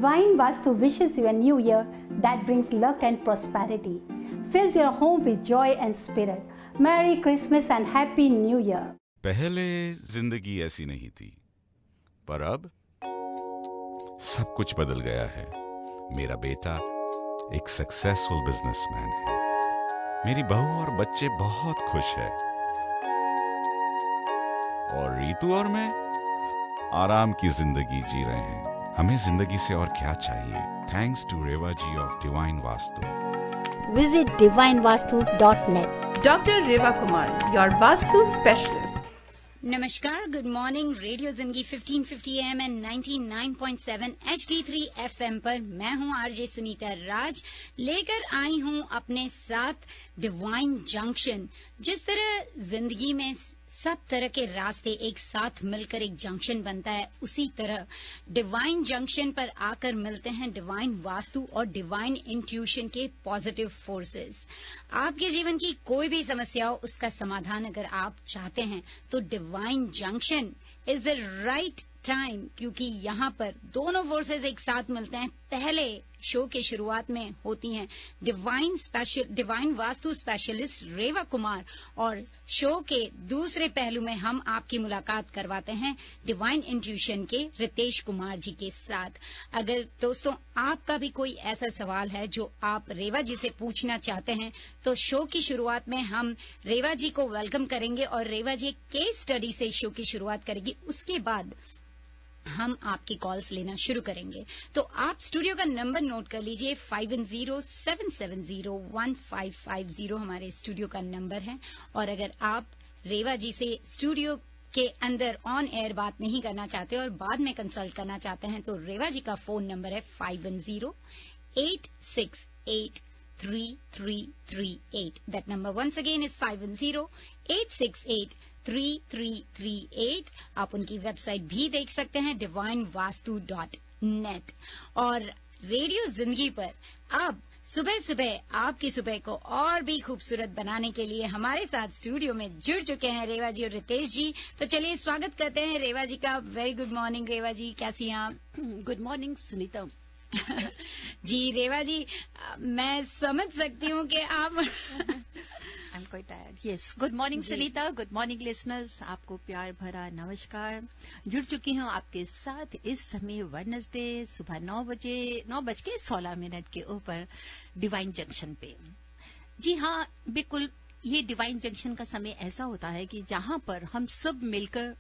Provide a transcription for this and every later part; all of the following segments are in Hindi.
Divine Vastu wishes you a new year that brings luck and prosperity, fills your home with joy and spirit. Merry Christmas and Happy New Year. पहले जिंदगी ऐसी नहीं थी, पर अब सब कुछ बदल गया है। मेरा बेटा एक सक्सेसफुल बिजनेसमैन है, मेरी बहू और बच्चे बहुत खुश है, और रीतू और मैं आराम की जिंदगी जी रहे हैं। हमें जिंदगी से और क्या चाहिए? Thanks to Reva ji of divine Vastu. Visit divinevastu.net. Dr. Reva Kumar, your Vastu specialist. नमस्कार, good morning. Radio Zindagi 1550 AM and 99.7 HD3 FM पर मैं हूं आरजे सुनीता राज, लेकर आई हूं अपने साथ डिवाइन जंक्शन। जिस तरह जिंदगी में सब तरह के रास्ते एक साथ मिलकर एक जंक्शन बनता है, उसी तरह डिवाइन जंक्शन पर आकर मिलते हैं डिवाइन वास्तु और डिवाइन इंट्यूशन के पॉजिटिव फोर्सेस। आपके जीवन की कोई भी समस्या हो, उसका समाधान अगर आप चाहते हैं तो divine junction is the right time, क्योंकि यहाँ पर दोनों फोर्सेस एक साथ मिलते हैं। पहले शो के शुरुआत में होती हैं डिवाइन वास्तु स्पेशलिस्ट रेवा कुमार, और शो के दूसरे पहलू में हम आपकी मुलाकात करवाते हैं डिवाइन इंट्यूशन के रितेश कुमार जी के साथ। अगर दोस्तों आपका भी कोई ऐसा सवाल है जो आप रेवा जी से पूछना चाहते हैं, तो शो की शुरुआत में हम रेवा जी को वेलकम करेंगे और रेवा जी एक केस स्टडी से शो की शुरुआत करेगी। उसके बाद हम आपकी कॉल्स लेना शुरू करेंगे। तो आप स्टूडियो का नंबर नोट कर लीजिए, 5107701550 हमारे स्टूडियो का नंबर है। और अगर आप रेवा जी से स्टूडियो के अंदर ऑन एयर बात नहीं करना चाहते और बाद में कंसल्ट करना चाहते हैं, तो रेवा जी का फोन नंबर है 5108683338। That number once again is 5108683338। आप उनकी वेबसाइट भी देख सकते हैं divinevastu.net। और रेडियो जिंदगी पर अब सुबह सुबह आपकी सुबह को और भी खूबसूरत बनाने के लिए हमारे साथ स्टूडियो में जुड़ चुके हैं रेवा जी और रितेश जी। तो चलिए स्वागत करते हैं रेवा जी का। वेरी गुड मॉर्निंग रेवा जी, कैसी हैं आप? गुड मॉर्निंग सुनीता जी रेवा जी, मैं समझ सकती हूँ कि आप I'm quite tired. Yes. Good morning, Sunita. Good morning, listeners. आपको प्यार भरा नमस्कार। जुड़ चुकी हूँ आपके साथ इस समय वेडनेसडे सुबह 9:16 के ऊपर डिवाइन जंक्शन पे। जी हाँ, बिल्कुल ये डिवाइन जंक्शन का समय ऐसा होता है कि जहाँ पर हम सब मिलकर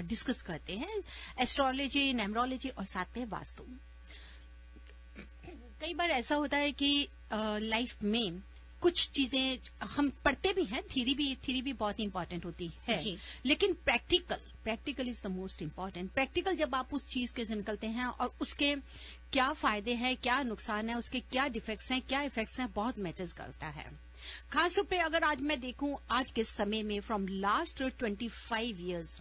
डिस्कस करते हैं एस्ट्रोलॉजी, न्यूमरोलॉजी और साथ में वास्तु। कई बार ऐसा होता है कि लाइफ में कुछ चीजें हम पढ़ते भी हैं, थ्योरी भी बहुत इंपॉर्टेंट होती है, लेकिन practical is the most important. Practical जब आप उस चीज के से निकलते हैं और उसके क्या फायदे हैं, क्या नुकसान है, उसके क्या डिफेक्ट्स हैं, क्या इफेक्ट्स हैं, बहुत मैटर्स करता है। खासतौर पे अगर आज मैं देखूं आज के समय में फ्रॉम लास्ट 25 इयर्स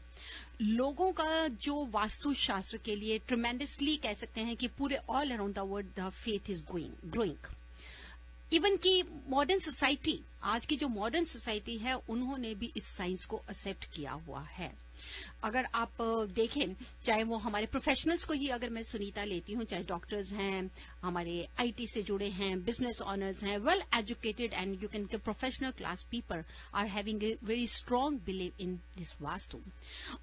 लोगों का जो वास्तु शास्त्र के लिए ट्रेमेंडसली कह सकते हैं कि पूरे all around the world the faith is growing. Even की मॉडर्न सोसाइटी, आज की जो मॉडर्न सोसाइटी है, उन्होंने भी इस साइंस को एक्सेप्ट किया हुआ है। अगर आप देखें, चाहे वो हमारे प्रोफेशनल्स को ही अगर मैं सुनीता लेती हूँ, चाहे डॉक्टर्स हैं, हमारे आईटी से जुड़े हैं, बिजनेस ऑनर्स हैं, well educated and you can professional class people are having a very strong believe in this vastu,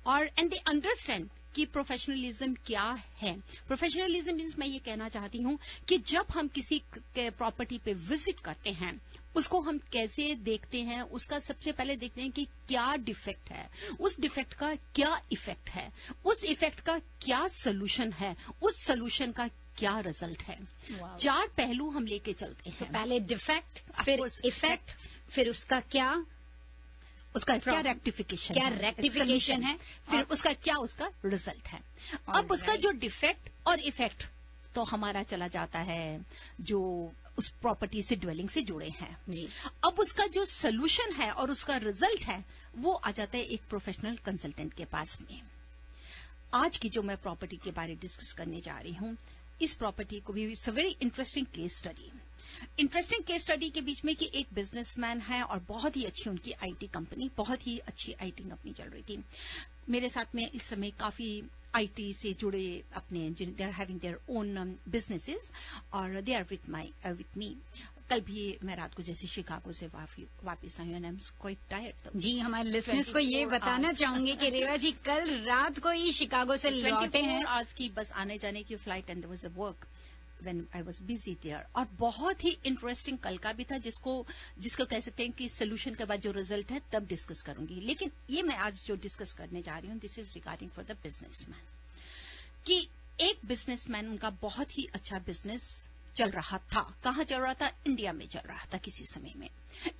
और एंड दे अंडरस्टैंड कि प्रोफेशनलिज्म क्या है। प्रोफेशनलिज्म मीन्स मैं ये कहना चाहती हूँ कि जब हम किसी के प्रॉपर्टी पे विजिट करते हैं, उसको हम कैसे देखते हैं, उसका सबसे पहले देखते हैं कि क्या डिफेक्ट है, उस डिफेक्ट का क्या इफेक्ट है, उस इफेक्ट का क्या सोल्यूशन है, उस सोल्यूशन का क्या रिजल्ट है। चार पहलू हम लेके चलते हैं। तो पहले डिफेक्ट, फिर इफेक्ट, फिर उसका क्या रेक्टिफिकेशन है, फिर उसका क्या उसका रिजल्ट है। अब उसका जो डिफेक्ट और इफेक्ट तो हमारा चला जाता है जो उस प्रॉपर्टी से ड्वेलिंग से जुड़े हैं जी। अब उसका जो सोल्यूशन है और उसका रिजल्ट है वो आ जाता है एक प्रोफेशनल कंसल्टेंट के पास में। आज की जो मैं प्रॉपर्टी के बारे में डिस्कस करने जा रही हूँ, इस प्रॉपर्टी को भी it's a very interesting case study. Interesting case study के बीच में कि एक बिजनेसमैन है और बहुत ही अच्छी उनकी आईटी कंपनी, बहुत ही अच्छी आईटी कंपनी चल रही थी। मेरे साथ में इस समय काफी आईटी से जुड़े अपने they are having their own businesses और दे आर विथ मी। कल भी मैं रात को जैसे शिकागो से वापस आई and I am quite tired. जी, हमारे लिसनर्स को ये बताना चाहूंगे कि रेवा जी कल रात को ही शिकागो से लौटे हैं। आज की बस आने जाने की flight and there was a work when I was busy there। और बहुत ही इंटरेस्टिंग कल का भी था जिसको कह सकते हैं कि सोल्यूशन के बाद जो रिजल्ट है तब डिस्कस करूंगी। लेकिन ये मैं आज जो डिस्कस करने जा रही हूँ this is regarding for the businessman, कि एक बिजनेसमैन उनका बहुत ही अच्छा बिजनेस चल रहा था। कहाँ चल रहा था? इंडिया में चल रहा था। किसी समय में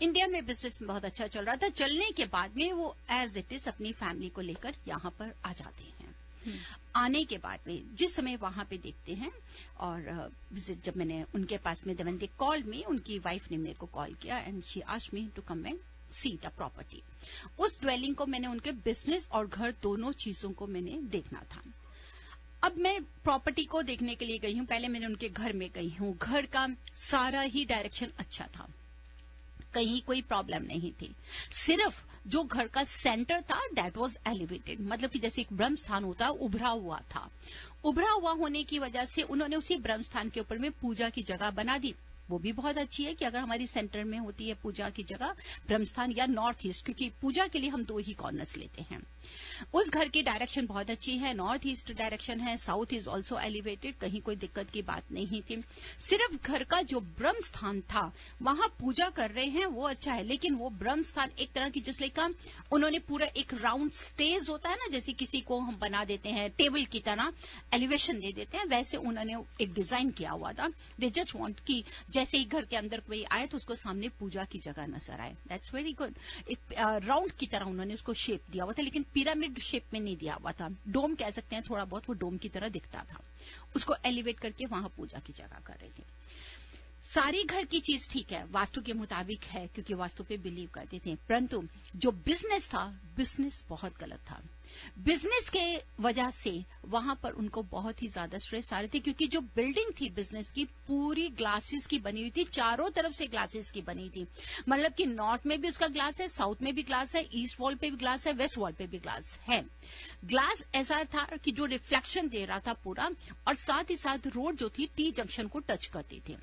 इंडिया में बिजनेस में बहुत अच्छा चल रहा था। चलने के बाद में वो एज इट इज अपनी फैमिली को लेकर यहाँ पर आ जाते हैं। आने के बाद में जिस समय वहां पे देखते हैं और विजिट जब मैंने उनके पास में देन दे कॉल्ड मी, उनकी वाइफ ने मेरे को कॉल किया and she asked me to come and see the property. उस ड्वेलिंग को मैंने उनके बिजनेस और घर दोनों चीजों को मैंने देखना था। अब मैं प्रॉपर्टी को देखने के लिए गई हूं, पहले मैंने उनके घर में गई हूं। घर का सारा ही डायरेक्शन अच्छा था, कहीं कोई प्रॉब्लम नहीं थी। सिर्फ जो घर का सेंटर था दैट वाज एलिवेटेड, मतलब कि जैसे एक ब्रह्म स्थान होता है उभरा हुआ था। उभरा हुआ होने की वजह से उन्होंने उसी ब्रह्म स्थान के ऊपर में पूजा की जगह बना दी। वो भी बहुत अच्छी है कि अगर हमारी सेंटर में होती है पूजा की जगह ब्रह्मस्थान या नॉर्थ ईस्ट, क्योंकि पूजा के लिए हम दो ही कॉर्नर्स लेते हैं। उस घर की डायरेक्शन बहुत अच्छी है, नॉर्थ ईस्ट डायरेक्शन है, साउथ इज ऑल्सो एलिवेटेड, कहीं कोई दिक्कत की बात नहीं थी। सिर्फ घर का जो ब्रह्म स्थान था वहां पूजा कर रहे हैं वो अच्छा है, लेकिन वो ब्रह्म स्थान एक तरह की जिस का उन्होंने पूरा एक राउंड स्टेज होता है ना, जैसे किसी को हम बना देते हैं टेबल की तरह एलिवेशन दे देते हैं, वैसे उन्होंने एक डिजाइन किया हुआ था। दे जस्ट वांट कि जैसे ही घर के अंदर कोई आए तो उसको सामने पूजा की जगह नजर आए। That's very good. एक राउंड की तरह उन्होंने उसको शेप दिया हुआ था, लेकिन पिरामिड शेप में नहीं दिया हुआ था। डोम कह सकते हैं, थोड़ा बहुत वो डोम की तरह दिखता था। उसको एलिवेट करके वहां पूजा की जगह कर रहे थे। सारी घर की चीज ठीक है, वास्तु के मुताबिक है, क्योंकि वास्तु पे बिलीव करते थे, परंतु जो बिजनेस था, बिजनेस बहुत गलत था। बिजनेस के वजह से वहां पर उनको बहुत ही ज्यादा स्ट्रेस आ रहे थे, क्योंकि जो बिल्डिंग थी बिजनेस की पूरी ग्लासेस की बनी हुई थी, चारों तरफ से ग्लासेस की बनी थी। मतलब कि नॉर्थ में भी उसका ग्लास है, साउथ में भी ग्लास है, ईस्ट वॉल पे भी ग्लास है, वेस्ट वॉल पे भी ग्लास है। ग्लास ऐसा था कि जो रिफ्लेक्शन दे रहा था पूरा, और साथ ही साथ रोड जो थी टी जंक्शन को टच करती थी।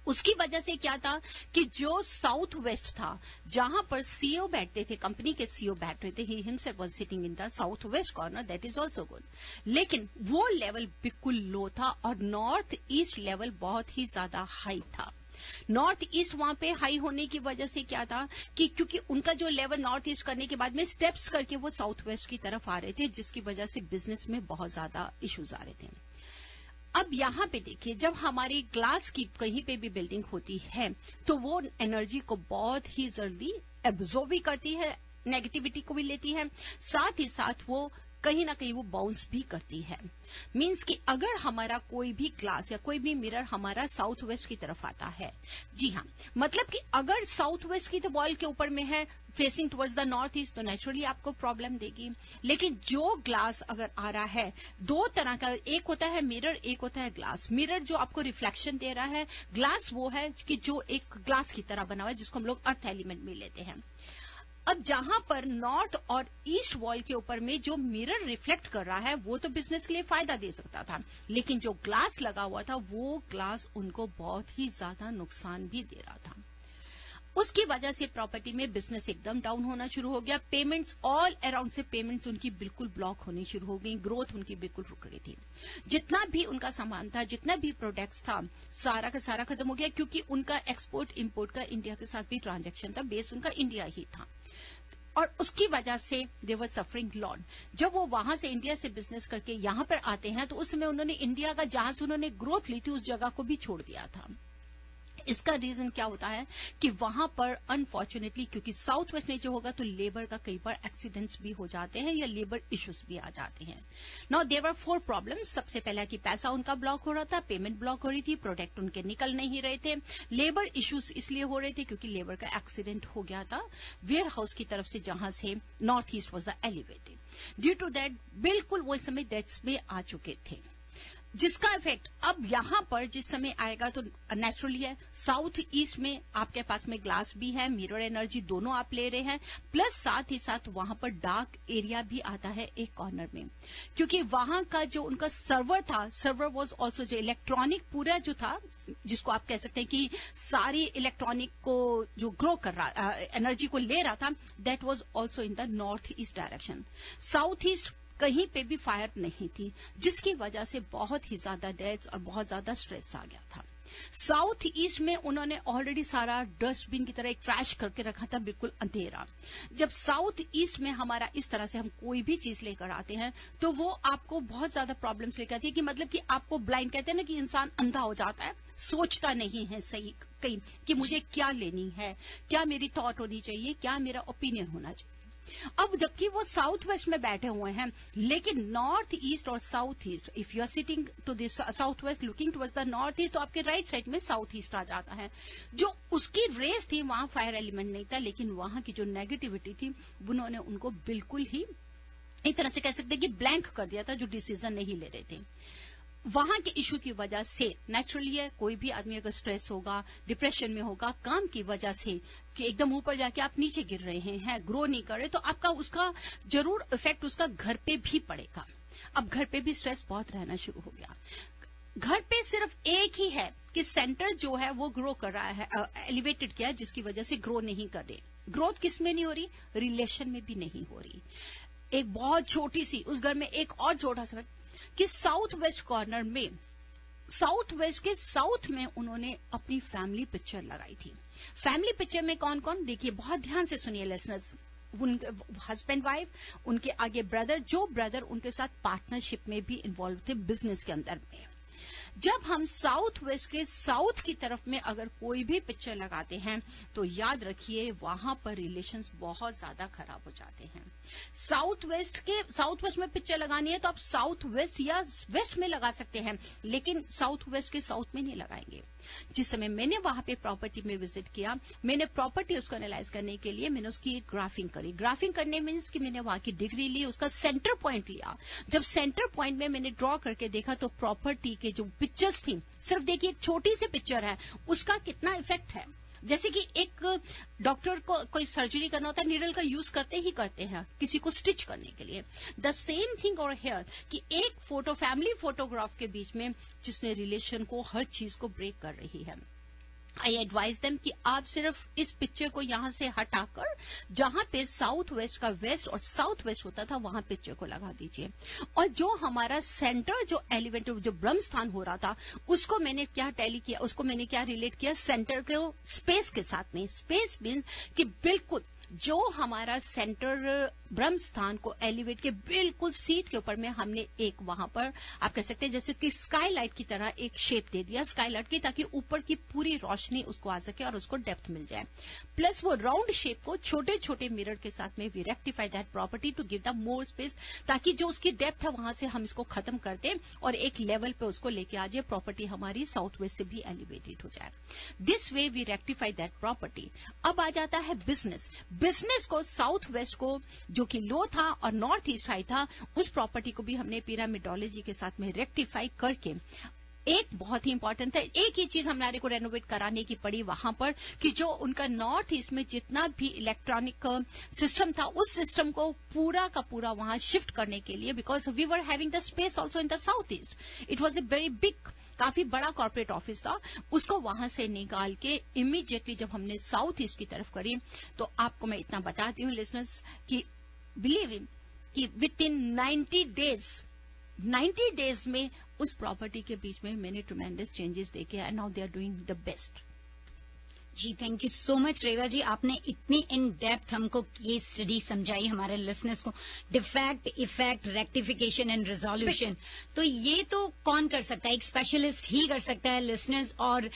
उसकी वजह से क्या था कि जो साउथ वेस्ट था, जहां पर सीईओ बैठते थे, कंपनी के सीईओ बैठ रहे थे, he himself was sitting in the south west corner, that is also good, लेकिन वो लेवल बिल्कुल लो था और नॉर्थ ईस्ट लेवल बहुत ही ज्यादा हाई था। नॉर्थ ईस्ट वहां पे हाई होने की वजह से क्या था कि क्योंकि उनका जो लेवल नॉर्थ ईस्ट करने के बाद में स्टेप्स करके वो साउथ वेस्ट की तरफ आ रहे थे, जिसकी वजह से बिजनेस में बहुत ज्यादा इश्यूज आ रहे थे। अब यहाँ पे देखिए, जब हमारी ग्लास की कहीं पे भी बिल्डिंग होती है तो वो एनर्जी को बहुत ही जल्दी एब्जॉर्ब भी करती है, नेगेटिविटी को भी लेती है, साथ ही साथ वो कहीं ना कहीं वो बाउंस भी करती है। मींस कि अगर हमारा कोई भी ग्लास या कोई भी मिरर हमारा साउथ वेस्ट की तरफ आता है, जी हाँ, मतलब कि अगर साउथ वेस्ट की तो वॉल के ऊपर में है facing towards the north east, तो नेचुरली आपको प्रॉब्लम देगी। लेकिन जो ग्लास अगर आ रहा है, दो तरह का, एक होता है मिरर, एक होता है ग्लास। मिरर जो आपको रिफ्लेक्शन दे रहा है, ग्लास वो है कि जो एक ग्लास की तरह बना हुआ है, जिसको हम लोग अर्थ एलिमेंट में लेते हैं। अब जहां पर नॉर्थ और ईस्ट वॉल के ऊपर में जो मिरर रिफ्लेक्ट कर रहा है वो तो बिजनेस के लिए फायदा दे सकता था, लेकिन जो ग्लास लगा हुआ था वो ग्लास उनको बहुत ही ज्यादा नुकसान भी दे रहा था। उसकी वजह से प्रॉपर्टी में बिजनेस एकदम डाउन होना शुरू हो गया। पेमेंट्स ऑल अराउंड से पेमेंट्स उनकी बिल्कुल ब्लॉक होनी शुरू हो गई, ग्रोथ उनकी बिल्कुल रुक रही थी। जितना भी उनका सामान था, जितना भी प्रोडक्ट्स था, सारा का सारा खत्म हो गया, क्योंकि उनका एक्सपोर्ट इंपोर्ट का इंडिया के साथ भी ट्रांजैक्शन था, बेस उनका इंडिया ही था, और उसकी वजह से दे वर सफरिंग लॉट। जब वो वहां से इंडिया से बिजनेस करके यहां पर आते हैं तो उस समय उन्होंने इंडिया का जहां से उन्होंने ग्रोथ ली थी उस जगह को भी छोड़ दिया था। इसका रीजन क्या होता है कि वहां पर अनफॉर्चुनेटली, क्योंकि साउथ वेस्ट में जो होगा तो लेबर का कई बार एक्सीडेंट्स भी हो जाते हैं या लेबर इश्यूज भी आ जाते हैं। Now there were 4 problems. सबसे पहला कि पैसा उनका ब्लॉक हो रहा था, पेमेंट ब्लॉक हो रही थी, प्रोडक्ट उनके निकल नहीं रहे थे, लेबर इश्यूज इसलिए हो रहे थे क्योंकि लेबर का एक्सीडेंट हो गया था वेयर हाउस की तरफ से, जहां से north east was the elevated. Due to that बिल्कुल वो इस समय डेथ्स में आ चुके थे। जिसका इफेक्ट अब यहाँ पर जिस समय आएगा तो नेचुरली है, साउथ ईस्ट में आपके पास में ग्लास भी है, मिरर एनर्जी दोनों आप ले रहे हैं, प्लस साथ ही साथ वहां पर डार्क एरिया भी आता है एक कॉर्नर में, क्योंकि वहां का जो उनका सर्वर था, सर्वर वाज आल्सो जो इलेक्ट्रॉनिक पूरा जो था, जिसको आप कह सकते हैं कि सारी इलेक्ट्रॉनिक को जो ग्रो कर रहा एनर्जी को ले रहा था, that was also in the north east direction. South east कहीं पे भी फायर नहीं थी, जिसकी वजह से बहुत ही ज्यादा डेथ्स और बहुत ज्यादा स्ट्रेस आ गया था। साउथ ईस्ट में उन्होंने ऑलरेडी सारा डस्टबिन की तरह एक ट्रैश करके रखा था, बिल्कुल अंधेरा। जब साउथ ईस्ट में हमारा इस तरह से हम कोई भी चीज लेकर आते हैं तो वो आपको बहुत ज्यादा प्रॉब्लम्स लेकर आती है, कि मतलब कि आपको ब्लाइंड कहते हैं ना, कि इंसान अंधा हो जाता है, सोचता नहीं है सही कहीं कि मुझे क्या लेनी है, क्या मेरी थॉट होनी चाहिए, क्या मेरा ओपिनियन होना चाहिए। अब जबकि वो साउथ वेस्ट में बैठे हुए हैं, लेकिन नॉर्थ ईस्ट और south east, if you are sitting to this south west looking towards the north east, तो आपके राइट साइड में साउथ ईस्ट आ जाता है। जो उसकी रेस थी वहां फायर एलिमेंट नहीं था, लेकिन वहां की जो नेगेटिविटी थी उन्होंने उनको बिल्कुल ही एक तरह से कह सकते हैं कि ब्लैंक कर दिया था, जो डिसीजन नहीं ले रहे थे। वहां के इशू की वजह से नेचुरली है, कोई भी आदमी अगर स्ट्रेस होगा, डिप्रेशन में होगा, काम की वजह से कि एकदम ऊपर जाके आप नीचे गिर रहे हैं, ग्रो नहीं कर रहे, तो आपका उसका जरूर इफेक्ट उसका घर पे भी पड़ेगा। अब घर पे भी स्ट्रेस बहुत रहना शुरू हो गया। घर पे सिर्फ एक ही है कि सेंटर जो है वो ग्रो कर रहा है, एलिवेटेड किया है, जिसकी वजह से ग्रो नहीं कर रहे। ग्रोथ किस में नहीं हो रही? रिलेशन में भी नहीं हो रही। एक बहुत छोटी सी उस घर में एक और छोटा सा कि साउथ वेस्ट कॉर्नर में, साउथ वेस्ट के साउथ में उन्होंने अपनी फैमिली पिक्चर लगाई थी। फैमिली पिक्चर में कौन कौन, देखिए बहुत ध्यान से सुनिए लिसनर्स, हस्बैंड वाइफ, उनके आगे ब्रदर, जो ब्रदर उनके साथ पार्टनरशिप में भी इन्वॉल्व थे बिजनेस के अंदर में। जब हम साउथ वेस्ट के साउथ की तरफ में अगर कोई भी पिक्चर लगाते हैं तो याद रखिए वहां पर रिलेशंस बहुत ज्यादा खराब हो जाते हैं। साउथ वेस्ट में पिक्चर लगानी है तो आप साउथ वेस्ट या वेस्ट में लगा सकते हैं, लेकिन साउथ वेस्ट के साउथ में नहीं लगाएंगे। जिस समय मैंने वहां पे प्रॉपर्टी में विजिट किया, मैंने प्रॉपर्टी उसको एनालाइज करने के लिए मैंने उसकी ग्राफिंग करी। ग्राफिंग करने मीन्स कि मैंने वहां की डिग्री ली, उसका सेंटर पॉइंट लिया। जब सेंटर पॉइंट में मैंने ड्रॉ करके देखा तो प्रॉपर्टी के जो पिक्चर्स थी, सिर्फ देखिए एक छोटी सी पिक्चर है, उसका कितना इफेक्ट है। जैसे कि एक डॉक्टर को कोई सर्जरी करना होता है, नीडल का यूज करते हैं किसी को स्टिच करने के लिए। द सेम थिंग और हेयर कि एक फोटो, फैमिली फोटोग्राफ के बीच में जिसने रिलेशन को, हर चीज को ब्रेक कर रही है। आई एडवाइज देम कि आप सिर्फ इस पिक्चर को यहां से हटाकर जहां पे साउथ वेस्ट का वेस्ट और साउथ वेस्ट होता था वहां पिक्चर को लगा दीजिए। और जो हमारा सेंटर जो एलिवेटर जो ब्रह्म स्थान हो रहा था उसको मैंने क्या टैली किया, उसको मैंने क्या रिलेट किया सेंटर के स्पेस के साथ में। स्पेस मीन्स कि बिल्कुल जो हमारा सेंटर ब्रह्म स्थान को एलिवेट के बिल्कुल सीट के ऊपर में हमने एक वहां पर आप कह सकते हैं जैसे कि स्काईलाइट की तरह एक शेप दे दिया स्काईलाइट की, ताकि ऊपर की पूरी रोशनी उसको आ सके और उसको डेप्थ मिल जाए। प्लस वो राउंड शेप को छोटे छोटे मिरर के साथ में we rectify that property to give the more space, ताकि जो उसकी डेप्थ है वहां से हम इसको खत्म कर दें और एक लेवल पे उसको लेके आ जाए, प्रॉपर्टी हमारी साउथ वेस्ट से भी एलिवेटेड हो जाए। This way we rectify that property. अब आ जाता है बिजनेस को, साउथ वेस्ट को जो कि लो था और नॉर्थ ईस्ट हाई था, उस प्रॉपर्टी को भी हमने पिरामिडोलॉजी के साथ में रेक्टिफाई करके एक बहुत ही इंपॉर्टेंट है, एक ही चीज हमारे को रेनोवेट कराने की पड़ी वहां पर कि जो उनका नॉर्थ ईस्ट में जितना भी इलेक्ट्रॉनिक सिस्टम था उस सिस्टम को पूरा का पूरा वहां शिफ्ट करने के लिए, because we were having the space also in the south east, it was a very big, काफी बड़ा कॉर्पोरेट ऑफिस था, उसको वहां से निकाल के इमीडिएटली जब हमने साउथ ईस्ट की तरफ करी तो आपको मैं इतना बताती हूँ लिसनर्स कि बिलीव कि विद इन 90 डेज में उस प्रॉपर्टी के बीच में मैंने ट्रेमेंडस चेंजेस देखे and now they are doing the best. जी thank you so much Reva ji, आपने इतनी इन डेप्थ हमको केस स्टडी समझाई हमारे लिसनर्स को, defect, effect, rectification and resolution. तो ये तो कौन कर सकता है, एक स्पेशलिस्ट ही कर सकता है लिसनर्स। और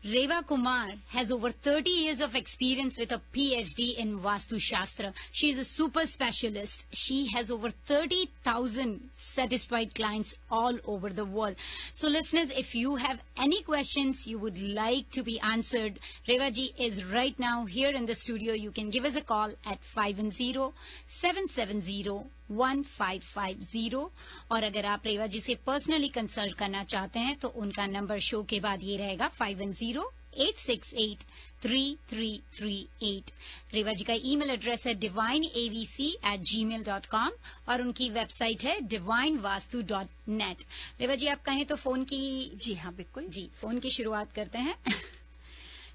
Reva Kumar has over 30 years of experience with a PhD in Vastu Shastra. She is a super specialist. She has over 30,000 satisfied clients all over the world. So listeners, if you have any questions you would like to be answered, Reva ji is right now here in the studio. You can give us a call at 510-770 1550। और अगर आप रेवा जी से पर्सनली कंसल्ट करना चाहते हैं तो उनका नंबर शो के बाद ये रहेगा 510-868-3338। रेवा जी का ईमेल एड्रेस है divineavc@gmail.com और उनकी वेबसाइट है divinevastu.net। रेवा जी आप कहें तो फोन की। जी हाँ, बिल्कुल जी, फोन की शुरुआत करते हैं।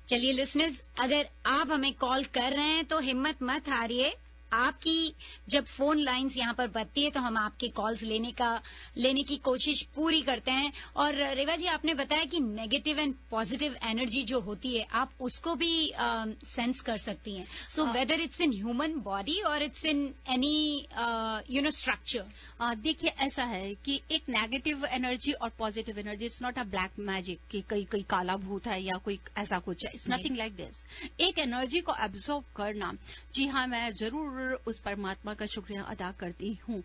चलिए लिसनर्स, अगर आप हमें कॉल कर रहे हैं तो हिम्मत मत हारिए। आपकी जब फोन लाइंस यहाँ पर बजती है तो हम आपके कॉल्स लेने की कोशिश पूरी करते हैं। और रेवा जी आपने बताया कि नेगेटिव एंड पॉजिटिव एनर्जी जो होती है आप उसको भी सेंस कर सकती हैं। So whether it's in human body और इट्स इन एनी स्ट्रक्चर। देखिए ऐसा है कि एक नेगेटिव एनर्जी और positive energy, it's not a black magic कि कोई काला भूत है या कोई ऐसा कुछ है। It's nothing like this. एक एनर्जी को एब्जॉर्ब करना, जी हाँ, मैं जरूर उस परमात्मा का शुक्रिया अदा करती हूँ।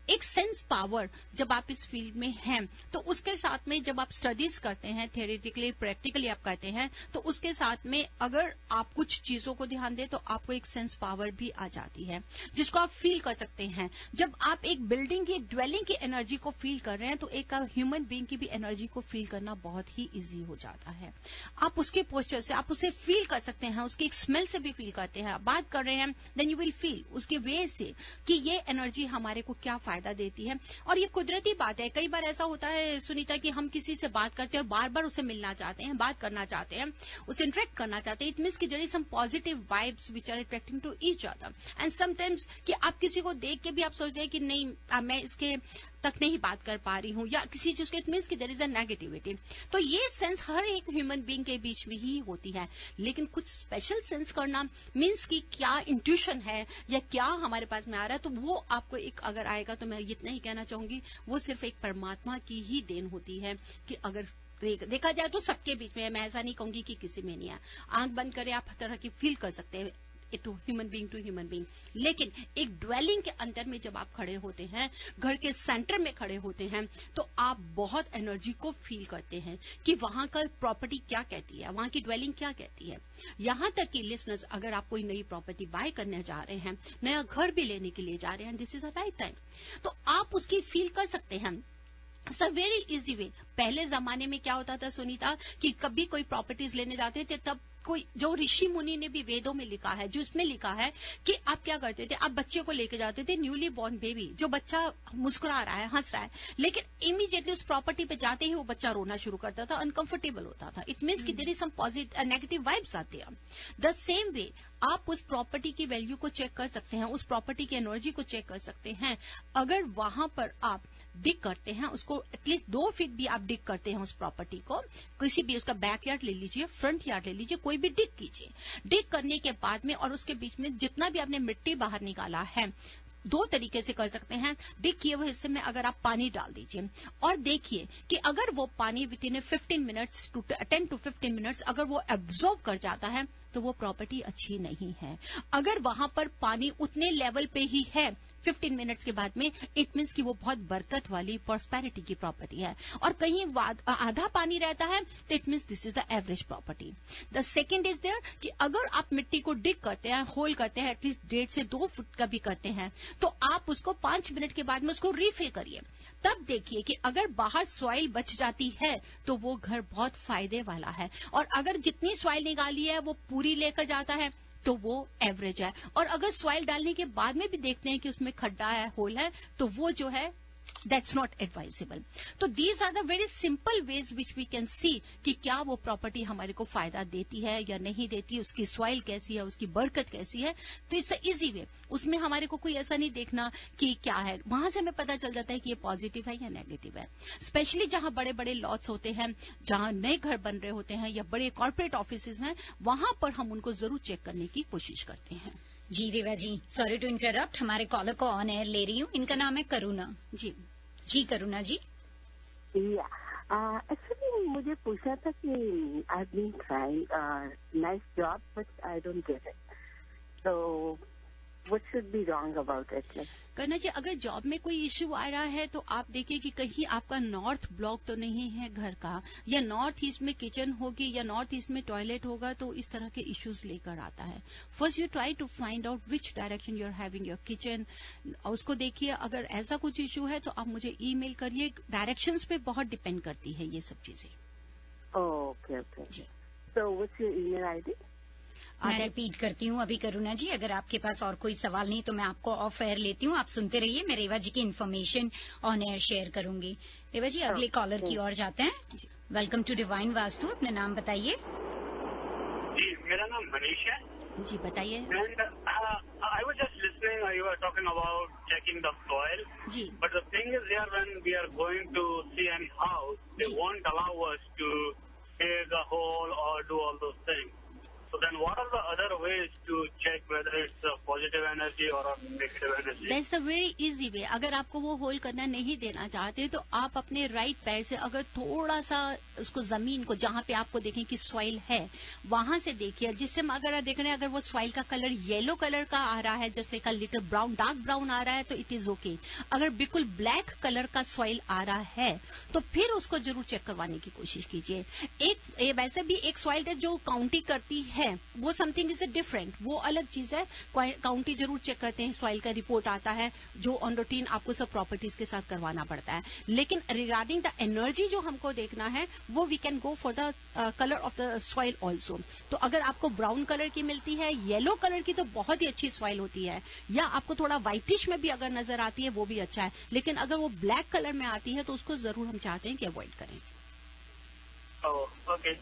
एक सेंस पावर जब आप इस फील्ड में हैं तो उसके साथ में जब आप स्टडीज करते हैं, थियोरेटिकली प्रैक्टिकली आप करते हैं, तो उसके साथ में अगर आप कुछ चीजों को ध्यान दें तो आपको एक सेंस पावर भी आ जाती है जिसको आप फील कर सकते हैं। जब आप एक बिल्डिंग की, एक ड्वेलिंग की एनर्जी को फील कर रहे हैं तो एक ह्यूमन बीइंग की भी एनर्जी को फील करना बहुत ही ईजी हो जाता है। आप उसके पोस्चर से आप उसे फील कर सकते हैं, उसकी एक स्मेल से भी फील करते हैं। आप बात कर रहे हैं देन यू विल फील उसके वे से कि ये एनर्जी हमारे को क्या फायदा देती है। और ये कुदरती बात है। कई बार ऐसा होता है सुनीता कि हम किसी से बात करते हैं और बार बार उससे मिलना चाहते हैं, बात करना चाहते हैं, उससे इंटरेक्ट करना चाहते हैं। इट मीन्स कि there is some positive vibes which are attracting to each other. And sometimes कि आप किसी को देख के भी आप सोच रहे हैं कि नहीं मैं इसके तक नहीं बात कर पा रही हूँ या किसी चीज के, इट मीन्स कि देयर इज अ नेगेटिविटी। तो ये सेंस हर एक ह्यूमन बीइंग के बीच में ही होती है। लेकिन कुछ स्पेशल सेंस करना मीन्स कि क्या इंट्यूशन है या क्या हमारे पास में आ रहा है, तो वो आपको एक अगर आएगा तो मैं इतना ही कहना चाहूंगी वो सिर्फ एक परमात्मा की ही देन होती है कि अगर देखा जाए तो सबके बीच में है। मैं ऐसा नहीं कहूंगी कि किसी में नहीं है। आंख बंद करे आप हर तरह की फील कर सकते हैं टू ह्यूमन बीइंग। लेकिन एक ड्वेलिंग के अंदर में जब आप खड़े होते हैं, घर के सेंटर में खड़े होते हैं, तो आप बहुत एनर्जी को फील करते हैं कि वहां का प्रॉपर्टी क्या कहती है, वहां की ड्वेलिंग क्या कहती है। यहां तक कि लिसनर्स, अगर आप कोई नई प्रॉपर्टी बाय करने जा रहे हैं, नया घर भी लेने के लिए जा रहे हैं, this is a right time, तो आप उसकी फील कर सकते हैं। It's a very easy way. पहले जमाने में क्या होता था सुनीता कि कभी कोई प्रॉपर्टीज लेने जाते थे तब कोई जो ऋषि मुनि ने भी वेदों में लिखा है, जो इसमें लिखा है कि आप क्या करते थे, आप बच्चे को लेके जाते थे, न्यूली बॉर्न बेबी, जो बच्चा मुस्कुरा रहा है, हंस रहा है, लेकिन इमीडिएटली उस प्रॉपर्टी पे जाते ही वो बच्चा रोना शुरू करता था, अनकंफर्टेबल होता था। इट मीन्स कि there is some positive negative vibes आते हैं। द सेम वे आप उस प्रॉपर्टी की वैल्यू को चेक कर सकते हैं, उस प्रॉपर्टी की एनर्जी को चेक कर सकते हैं। अगर वहां पर आप डिग करते हैं, उसको एटलीस्ट 2 फीट भी आप डिग करते हैं उस प्रॉपर्टी को, किसी भी उसका बैकयार्ड ले लीजिए, फ्रंट यार्ड ले लीजिए, कोई भी डिग कीजिए। डिग करने के बाद में और उसके बीच में जितना भी आपने मिट्टी बाहर निकाला है, 2 तरीके से कर सकते हैं। डिग किए हुए हिस्से में अगर आप पानी डाल दीजिए और देखिए कि अगर वो पानी विद इन 10 to 15 मिनट्स अगर वो एब्जॉर्ब कर जाता है तो वो प्रॉपर्टी अच्छी नहीं है। अगर वहां पर पानी उतने लेवल पे ही है 15 मिनट्स के बाद में, इट मीन्स कि वो बहुत बरकत वाली प्रॉस्पेरिटी की प्रॉपर्टी है। और कहीं आधा पानी रहता है तो it means this is the average property. The second is there कि अगर आप मिट्टी को डिग करते हैं, होल करते हैं, एटलीस्ट 1.5 से 2 फुट का भी करते हैं, तो आप उसको 5 मिनट के बाद में उसको रीफिल करिए। तब देखिए कि अगर बाहर सॉइल बच जाती है तो वो घर बहुत फायदे वाला है, और अगर जितनी सॉइल निकाली है वो पूरी लेकर जाता है तो वो एवरेज है। और अगर सॉइल डालने के बाद में भी देखते हैं कि उसमें खड्डा है, होल है, तो वो जो है दैट्स नॉट एडवाइजेबल। तो these are the very simple ways which we can see कि क्या वो प्रॉपर्टी हमारे को फायदा देती है या नहीं देती, उसकी सॉइल कैसी है, उसकी बरकत कैसी है। तो इट्स अ इजी वे। उसमें हमारे को कोई ऐसा नहीं देखना कि क्या है, वहां से हमें पता चल जाता है कि ये पॉजिटिव है या नेगेटिव है। स्पेशली जहां बड़े बड़े लॉट्स होते हैं, जहां नए घर बन रहे होते हैं या बड़े कॉर्पोरेट ऑफिस हैं, वहां पर हम उनको जरूर चेक करने की कोशिश करते हैं। जी रेवा जी, सॉरी टू इंटरप्ट, हमारे कॉलर को ऑन एयर ले रही हूँ। इनका नाम है करुणा जी करुणा जी। एक्चुअली मुझे पूछना था कि I have been trying nice job but I don't get it, तो what should be wrong about it? Like, करना चाहिए। अगर जॉब में कोई इश्यू आ रहा है तो आप देखिए कि कहीं आपका नॉर्थ ब्लॉक तो नहीं है घर का, या नॉर्थ ईस्ट में किचन होगी या नॉर्थ ईस्ट में टॉयलेट होगा, तो इस तरह के इश्यूज लेकर आता है। First you try to find out which direction you are having your kitchen, और उसको देखिए। अगर ऐसा कुछ इश्यू है तो आप मुझे ईमेल करिए। डायरेक्शंस पे बहुत डिपेंड करती है ये सब चीजें। okay. So what's your email ID? मैं रिपीट करती हूँ अभी करुणा जी, अगर आपके पास और कोई सवाल नहीं तो मैं आपको ऑफ एयर लेती हूँ। आप सुनते रहिए, मैं रेवा जी की इन्फॉर्मेशन ऑन एयर शेयर करूंगी। रेवा जी, अगले कॉलर की ओर जाते हैं। वेलकम टू डिवाइन वास्तु, अपना नाम बताइए। जी, मेरा नाम मनीष है। जी बताइए। I was just listening. You were talking about checking the soil. Ji. But the thing is, here when we are going to see any house, they won't allow us to dig a hole or do all those things. So then what are the other ways to check whether it's a positive energy or a negative energy? That's the very easy way. अगर आपको वो होल करना नहीं देना चाहते तो आप अपने राइट पैर से अगर थोड़ा सा उसको जमीन को, जहाँ पे आपको देखें कि सॉइल है, वहां से देखिए। जिस टाइम अगर आप देख रहे हैं अगर वो सॉइल का कलर येलो कलर का आ रहा है, just like little brown, dark brown आ रहा है, तो इट इज ओके। अगर बिल्कुल ब्लैक कलर का सॉइल आ रहा है तो फिर उसको जरूर चेक करवाने की कोशिश कीजिए। वैसे भी एक सॉइल टेस्ट जो काउंटी करती है वो समथिंग इज डिफरेंट, वो अलग चीज है। काउंटी जरूर चेक करते हैं, सॉइल का रिपोर्ट आता है जो ऑन रूटीन आपको सब प्रॉपर्टीज के साथ करवाना पड़ता है। लेकिन रिगार्डिंग द एनर्जी जो हमको देखना है वो we can go for the colour of the soil also. तो अगर आपको ब्राउन कलर की मिलती है, येलो कलर की तो बहुत ही अच्छी सॉइल होती है, या आपको थोड़ा व्हाइटिश में भी अगर नजर आती है वो भी अच्छा है। लेकिन अगर वो ब्लैक कलर में आती है तो उसको जरूर हम चाहते हैं कि अवॉइड करें। Okay,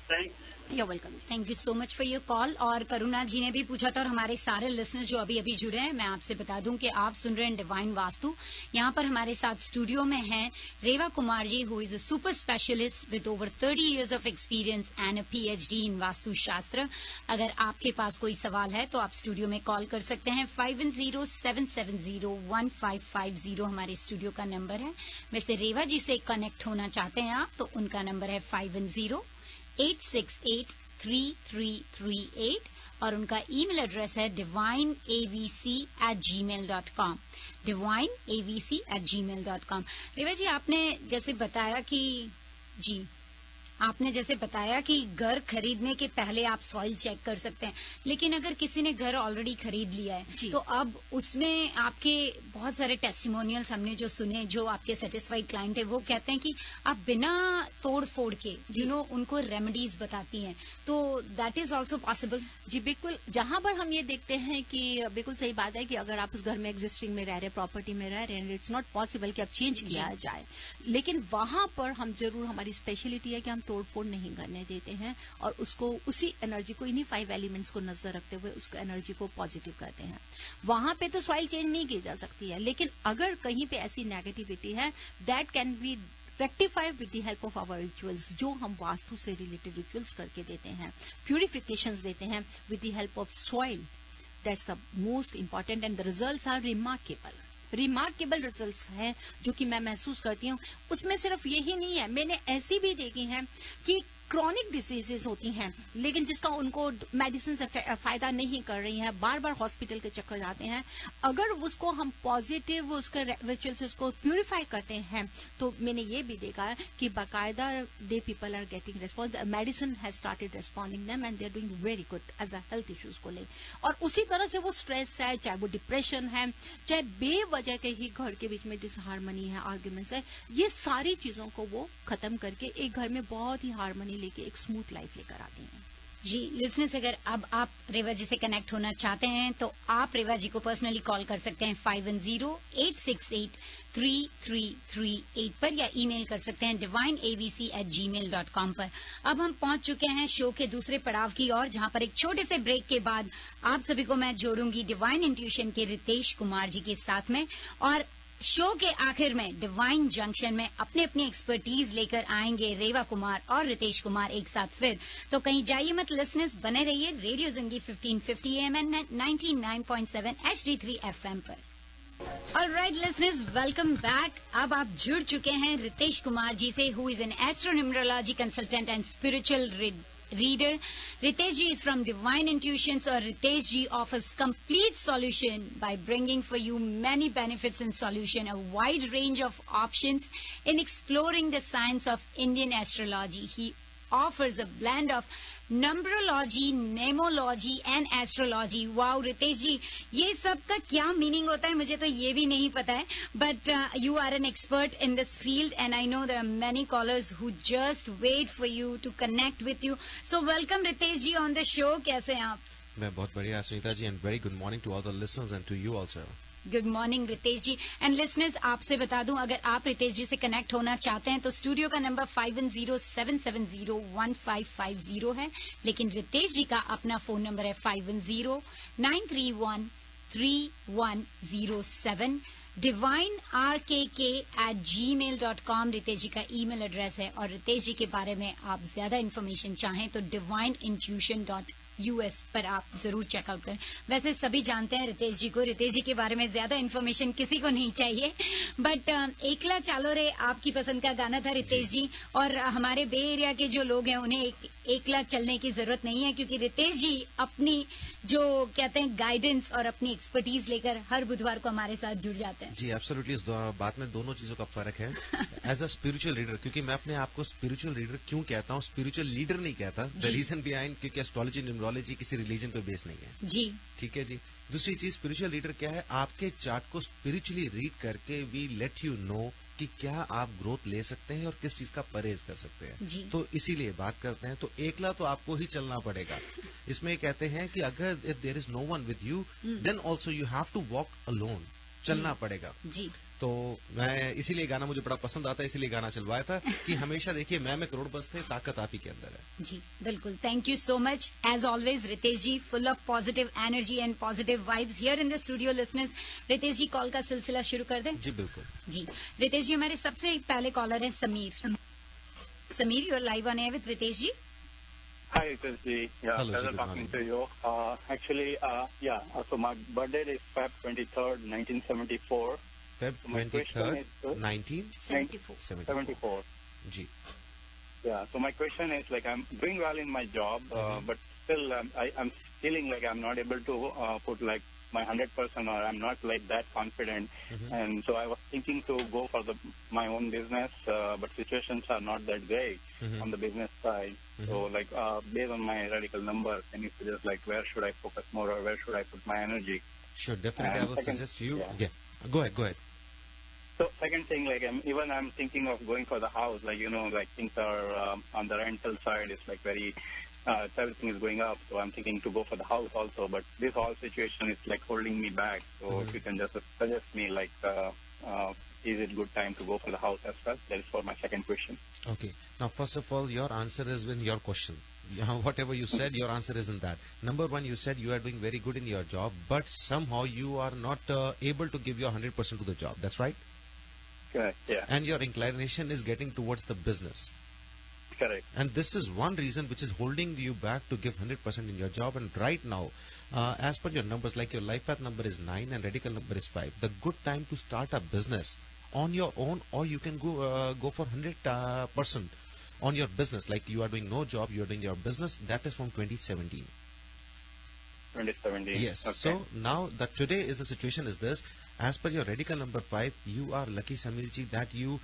thanks. You're welcome. Thank you so much for your call. और करुणा जी ने भी पूछा था, और हमारे सारे लिसनर्स जो अभी अभी जुड़े हैं, मैं आपसे बता दूं कि आप सुन रहे हैं डिवाइन वास्तु। यहाँ पर हमारे साथ स्टूडियो में हैं Reva Kumar ji, who is a super specialist with over 30 years of experience and a PhD in Vastu Shastra. अगर आपके पास कोई सवाल है तो आप स्टूडियो में कॉल कर सकते हैं। 5107701550 हमारे स्टूडियो का नंबर है। वैसे रेवा जी से कनेक्ट होना चाहते हैं आप तो उनका नंबर है 5008683338 और उनका ईमेल एड्रेस है divineavc@gmail.com, divineavc@gmail.com। रेवा जी, आपने जैसे बताया कि घर खरीदने के पहले आप सॉइल चेक कर सकते हैं, लेकिन अगर किसी ने घर ऑलरेडी खरीद लिया है तो अब उसमें आपके बहुत सारे टेस्टिमोनियल्स हमने जो सुने, जो आपके सेटिस्फाइड क्लाइंट है वो कहते हैं कि आप बिना तोड़ फोड़ के उनको रेमेडीज बताती हैं, तो दैट इज ऑल्सो पॉसिबल? जी बिल्कुल। जहां पर हम ये देखते हैं कि बिल्कुल सही बात है कि अगर आप उस घर में एग्जिस्टिंग में रह रहे, प्रॉपर्टी में रह रहे हैं, इट्स नॉट पॉसिबल कि अब चेंज किया जाए, लेकिन वहां पर हम जरूर, हमारी स्पेशलिटी है कि हम तोड़फोड़ नहीं करने देते हैं और उसको, उसी एनर्जी को, इन्हीं 5 एलिमेंट्स को नजर रखते हुए उसको एनर्जी को पॉजिटिव करते हैं। वहां पे तो सॉइल चेंज नहीं की जा सकती है, लेकिन अगर कहीं पे ऐसी नेगेटिविटी है that can be rectify with the help of our rituals, जो हम वास्तु से रिलेटेड रिचुअल्स करके देते हैं, प्यूरिफिकेशंस देते हैं with the help of soil. That's the most important and the results are remarkable results हैं जो कि मैं महसूस करती हूँ। उसमें सिर्फ यही नहीं है, मैंने ऐसी भी देखी हैं कि क्रॉनिक डिसीजेस होती हैं लेकिन जिसका उनको मेडिसिन से फायदा नहीं कर रही हैं, बार बार हॉस्पिटल के चक्कर जाते हैं। अगर उसको हम पॉजिटिव उसके रिचुअल से उसको प्यूरिफाई करते हैं तो मैंने ये भी देखा है कि बाकायदा they people are getting response, medicine has started responding them and they are doing very good as a health issues को ले। और उसी तरह से वो स्ट्रेस है, चाहे वो डिप्रेशन है, चाहे बेवजह के ही घर के बीच में डिसहार्मनी है, आर्ग्यूमेंट्स है, ये सारी चीजों को वो खत्म करके एक घर में बहुत ही हार्मनी लेके एक स्मूथ लाइफ लेकर आती हैं। जी लिसनर्स, अगर अब आप रेवा जी से कनेक्ट होना चाहते हैं तो आप रेवा जी को पर्सनली कॉल कर सकते हैं 5108683338 पर, या ईमेल कर सकते हैं divineavc@gmail.com पर। अब हम पहुंच चुके हैं शो के दूसरे पड़ाव की ओर, जहां पर एक छोटे से ब्रेक के बाद आप सभी को मैं जोड़ूंगी डिवाइन इंट्यूशन के रितेश कुमार जी के साथ में, और शो के आखिर में डिवाइन जंक्शन में अपनी अपनी एक्सपर्टीज लेकर आएंगे रेवा कुमार और रितेश कुमार एक साथ फिर। तो कहीं जाइए मत लिसनर्स, बने रहिए radio Zindagi 1550 AM and 99.7 HD3 FM पर। Alright listeners, welcome back. अब आप जुड़ चुके हैं रितेश कुमार जी से, who is an astronumerology consultant and spiritual reader. Ritesh Ji is from Divine Intuitions, or Ritesh Ji offers complete solution by bringing for you many benefits and solution, a wide range of options in exploring the science of Indian astrology. He offers a blend of numerology, nemology and astrology. Wow, Ritesh जी, ये सब का क्या मीनिंग होता है मुझे तो ये भी नहीं पता है. But you are an expert in this field, and I know there are many callers who just wait for you to connect with you. So welcome Ritesh ji on the show. कैसे हैं आप? मैं बहुत बढ़िया Sunita ji, and very good morning to all the listeners and to you also. Good morning Ritesh ji. And listeners, आपसे बता दूं, अगर आप रितेश जी से कनेक्ट होना चाहते हैं तो स्टूडियो का नंबर 5107701550 है, लेकिन रितेश जी का अपना फोन नंबर है 5109313107. divinerkk@gmail.com रितेश जी का ईमेल एड्रेस है. और रितेश जी के बारे में आप ज्यादा इन्फॉर्मेशन चाहें तो divineintuition.us पर आप जरूर चेकआउट करें. वैसे सभी जानते हैं रितेश जी को. रितेश जी के बारे में ज्यादा इन्फॉर्मेशन किसी को नहीं चाहिए. बट एकला चालो रे आपकी पसंद का गाना था रितेश जी. और हमारे बे एरिया के जो लोग हैं उन्हें एकला चलने की जरूरत नहीं है, क्योंकि रितेश जी अपनी जो कहते हैं गाइडेंस और अपनी एक्सपर्टीज लेकर हर बुधवार को हमारे साथ जुड़ जाते हैं. जी एब्सोल्युटली. इस बात में दोनों चीजों का फर्क है. एज अ स्पिरिचुअल लीडर, क्योंकि मैं अपने आप को स्पिरिचुअल लीडर क्यों कहता हूँ, स्पिरिचुअल लीडर नहीं कहता. द रीजन बिहाइंड, क्योंकि एस्ट्रोलॉजी न्यूमरोलॉजी किसी रिलीजन पे बेस नहीं है. जी ठीक है जी. दूसरी चीज, स्पिरिचुअल लीडर क्या है, आपके चार्ट को स्पिरिचुअली रीड करके वी लेट यू नो कि क्या आप ग्रोथ ले सकते हैं और किस चीज का परहेज कर सकते हैं. तो इसीलिए बात करते हैं. तो एकला तो आपको ही चलना पड़ेगा. इसमें कहते हैं कि अगर if there is no one with you then also you have to walk alone. चलना पड़ेगा. जी. तो मैं इसीलिए गाना मुझे बड़ा पसंद आता है, इसीलिए गाना चलवाया था कि हमेशा देखिए मैं करोड़ बसते, ताकत आप ही के अंदर है. जी बिल्कुल. Thank you so much as always Ritesh ji, full of positive energy and positive vibes here in the studio. Listeners, Ritesh ji call का सिलसिला शुरू कर दें. जी बिल्कुल. जी रितेश जी, हमारे सबसे पहले कॉलर है Sameer. Sameer, you are live on air with Ritesh ji. Hi, Ritesh ji. Yeah, Hello, pleasure good talking morning. to you. Actually, so my birthday is Feb 23rd, 1974. Feb So my question 23rd, is, 1974. जी. Yeah, so my question is, like, I'm doing well in my job, but still I'm feeling like I'm not able to put like my 100%, or I'm not like that confident. And so I was thinking to go for my own business, but situations are not that great on the business side. So like based on my radical number, can you suggest like where should I focus more, or where should I put my energy? Sure, definitely. And I will suggest you. Yeah. Go ahead. So second thing, like I'm thinking of going for the house, like, you know, like things are on the rental side, it's like very everything is going up, so I'm thinking to go for the house also, but this whole situation is like holding me back. So if you can just suggest me, like is it good time to go for the house as well? That is for my second question. Okay. Now, first of all, your answer is in your question. Whatever you said, your answer is in that. Number one, you said you are doing very good in your job, but somehow you are not able to give your 100% to the job. That's right? Correct. Yeah. And your inclination is getting towards the business. Correct. And this is one reason which is holding you back to give 100% in your job. And right now, as per your numbers, like your life path number is 9 and radical number is 5. The good time to start a business on your own, or you can go for 100% on your business. Like you are doing no job, you are doing your business. That is from 2017. 2017. Yes. Okay. So now that today is the situation is this. As per your radical number 5, you are lucky, Samirji, that you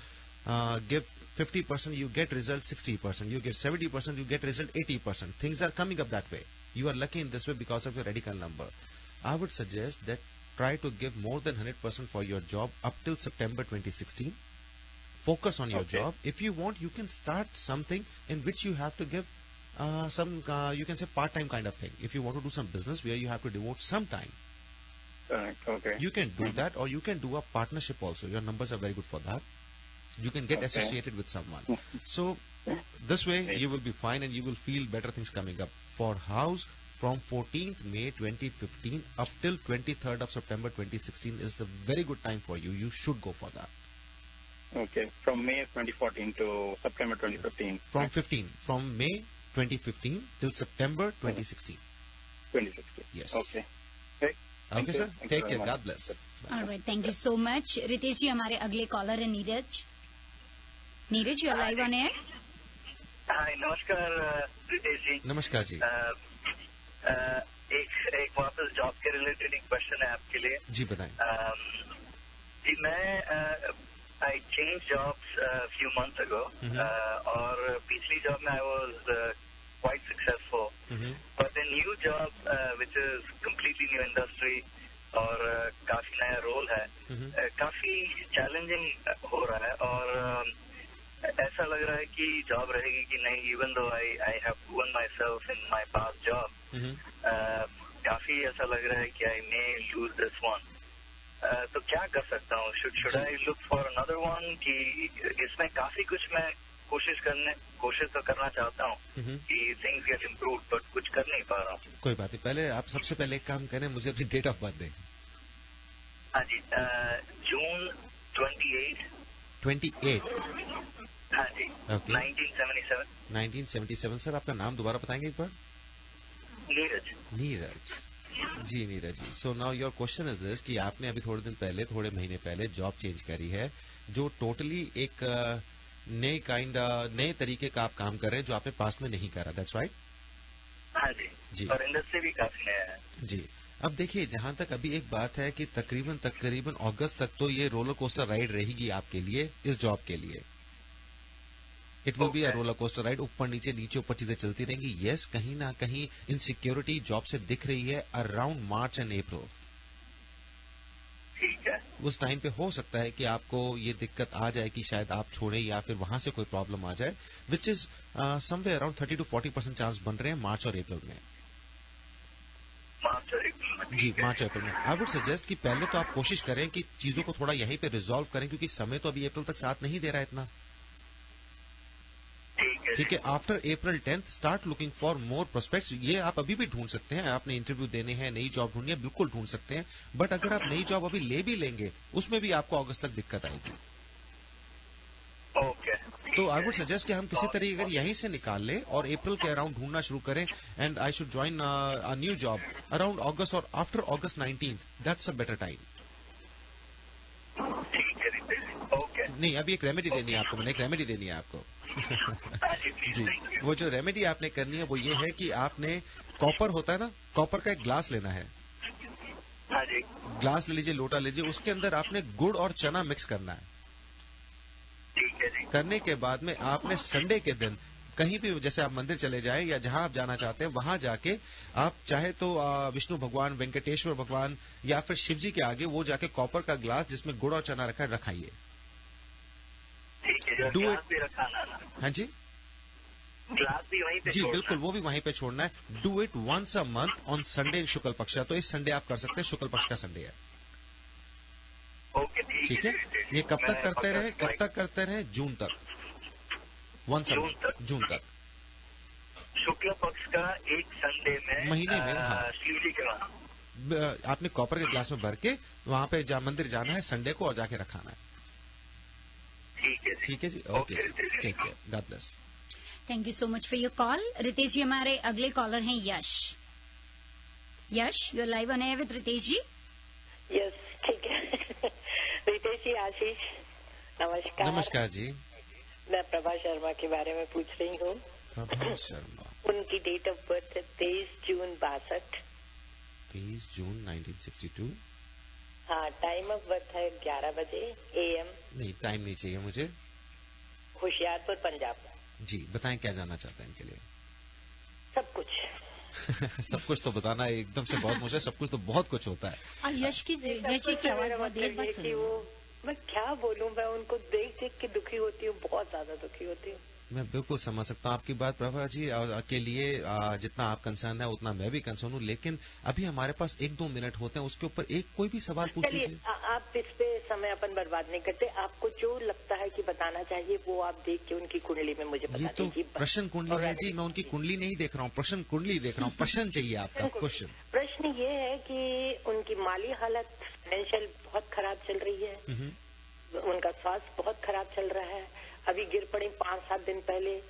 give 50%, you get result 60%. You give 70%, you get result 80%. Things are coming up that way. You are lucky in this way because of your radical number. I would suggest that try to give more than 100% for your job up till September 2016. Focus on your job. If you want, you can start something in which you have to give some, you can say part-time kind of thing. If you want to do some business where you have to devote some time, Correct. Okay. you can do that, or you can do a partnership also. Your numbers are very good for that. You can get associated with someone. So this way you will be fine and you will feel better things coming up. For house, from 14th May 2015 up till 23rd of September 2016 is a very good time for you. You should go for that. Okay. From May 2014 to September 2015. From May 2015 till September 2016. 2016. Yes. Okay. Thank Okay, you. sir. Thank you Take very care. much. God bless. Alright, thank you so much. Ritesh ji, हमारे अगले कॉलर है Neeraj. Neeraj, you are live on air. Hi, नमस्कार रितेश जी। नमस्कार जी। एक वापस जॉब के रिलेटेड एक क्वेश्चन है आपके लिए। जी बताएं। जी मैं I change jobs few months ago और पिछली जॉब में I was quite successful, but the new job which is completely new industry और काफी नया रोल है, काफी चैलेंजिंग हो रहा है और ऐसा लग रहा है कि जॉब रहेगी कि नहीं, even though I have proven my self in my past job, काफी ऐसा लग रहा है कि आई मे लूज दिस वन। तो क्या कर सकता हूँ? Should I look for another one? कि इसमें काफी कुछ मैं कोशिश तो करना चाहता हूँ कि थिंग्स गेट इम्प्रूव, बट कुछ कर नहीं पा रहा हूँ। कोई बात नहीं, पहले आप सबसे पहले एक काम करें, मुझे अपनी डेट ऑफ बर्थ दें। हाँ जी, जून 28। हाँ जी, ओके। 1977 सर, आपका नाम दोबारा बताएंगे एक बार? Neeraj ji. Neeraj ji, so now your question is this कि आपने अभी थोड़े महीने पहले जॉब चेंज करी है, जो टोटली एक नए तरीके का आप काम कर रहे हैं जो आपने पास्ट में नहीं करा। That's right? हाँ जी, और इंडस्ट्री भी काफी नया है जी। अब देखिए, जहां तक अभी एक बात है कि तकरीबन अगस्त तक तो ये रोलर कोस्टर राइड रहेगी आपके लिए, इस जॉब के लिए। It will be a roller coaster ride, ऊपर नीचे ऊपर चीजें चलती रहेंगी। यस, कहीं ना कहीं इनसिक्योरिटी जॉब से दिख रही है अराउंड मार्च एंड अप्रैल। ठीक है, उस टाइम पे हो सकता है कि आपको ये दिक्कत आ जाए कि शायद आप छोड़ें या फिर वहां से कोई प्रॉब्लम आ जाए, which is somewhere around 30 to 40% chance बन रहे हैं मार्च और अप्रैल में। जी, मार्च अप्रैल में। आई वुड सजेस्ट कि पहले तो आप कोशिश करें कि चीजों को थोड़ा यहीं पे रिजॉल्व करें, क्योंकि समय तो अभी अप्रैल तक साथ नहीं दे रहा है इतना। ठीक है, after April 10th start looking for more prospects. ये आप अभी भी ढूंढ सकते हैं, आपने इंटरव्यू देने हैं, नई जॉब ढूंढनी है, बिल्कुल ढूंढ सकते हैं। बट अगर आप नई जॉब अभी ले भी लेंगे, उसमें भी आपको अगस्त तक दिक्कत आएगी। तो आई वुड सजेस्ट कि हम किसी तरीके अगर यहीं से निकाल लें और अप्रैल के अराउंड ढूंढना शुरू करें, and I should join a new job around August और after August 19th, that's a better time. नहीं, अभी एक रेमेडी देनी है आपको, मैंने एक रेमेडी देनी है आपको। जी, वो जो रेमेडी आपने करनी है वो ये है कि आपने कॉपर होता है ना, कॉपर का एक ग्लास लेना है। ग्लास ले लीजिए, लोटा लीजिए, उसके अंदर आपने गुड़ और चना मिक्स करना है। करने के बाद में आपने संडे के दिन कहीं भी, जैसे आप मंदिर चले जाएं या जहां आप जाना चाहते हैं, वहां जाके आप चाहे तो विष्णु भगवान, वेंकटेश्वर भगवान या फिर शिव जी के आगे वो जाके कॉपर का ग्लास जिसमें गुड़ और चना रखा है रखाइए। Do it. हाँ जी, ग्लास भी वहीं पे जी बिल्कुल, वो भी वहीं पे छोड़ना है। Do it once a month on Sunday Shukla Paksha. तो इस संडे आप कर सकते हैं, शुक्ल पक्ष का संडे है। ठीक है, ये कब तक करते रहे? कब तक करते रहे? जून तक, वंस अ मंथ, जून तक, शुक्ल पक्ष का एक संडे में, महीने में। हाँ, शिव जी के वहां आपने कॉपर के ग्लास में भर के वहां पे मंदिर जाना है संडे को और जाके रखाना है। ठीक है जी, ओके जी, take care, God bless. Thank you so much for your call. Ritesh ji, हमारे अगले कॉलर हैं Yash. Yash, you are live on air with Ritesh ji. Yes, ठीक है। रितेश जी, आशीष, नमस्कार। नमस्कार जी। मैं प्रभा शर्मा के बारे में पूछ रही हूँ। प्रभा शर्मा, उनकी डेट ऑफ बर्थ है 23 जून 62। 23 जून 1962। हाँ, टाइम ऑफ बर्थ है 11 बजे AM। नहीं, टाइम नहीं चाहिए मुझे। होशियारपुर, पंजाब। जी, बताएं क्या जानना चाहते हैं इनके लिए? सब कुछ। सब कुछ तो बताना एकदम से बहुत मुश्किल, सब कुछ तो बहुत कुछ होता है। और यश की आवाज बहुत देर बाद सुनी। मैं क्या बोलूं, मैं उनको देख देख के दुखी होती हूँ, बहुत ज्यादा दुखी होती हूँ। मैं बिल्कुल समझ सकता हूँ आपकी बात प्रभा जी, और के लिए जितना आप कंसर्न है उतना मैं भी कंसर्न हूँ, लेकिन अभी हमारे पास 1-2 मिनट होते हैं, उसके ऊपर कोई भी सवाल पूछ लीजिए। आप इस पे समय अपन बर्बाद नहीं करते, आपको जो लगता है कि बताना चाहिए वो आप देख के उनकी कुंडली में मुझे बता दीजिए। ये तो प्रश्न कुंडली है जी, मैं उनकी कुंडली नहीं देख रहा हूँ, प्रश्न कुंडली देख रहा हूँ। प्रश्न चाहिए आपका, क्वेश्चन। प्रश्न ये है कि उनकी माली हालत, फाइनेंशियल बहुत खराब चल रही है, उनका स्वास्थ्य बहुत खराब चल रहा है। अभी गिर पड़ी 5-7 दिन पहले,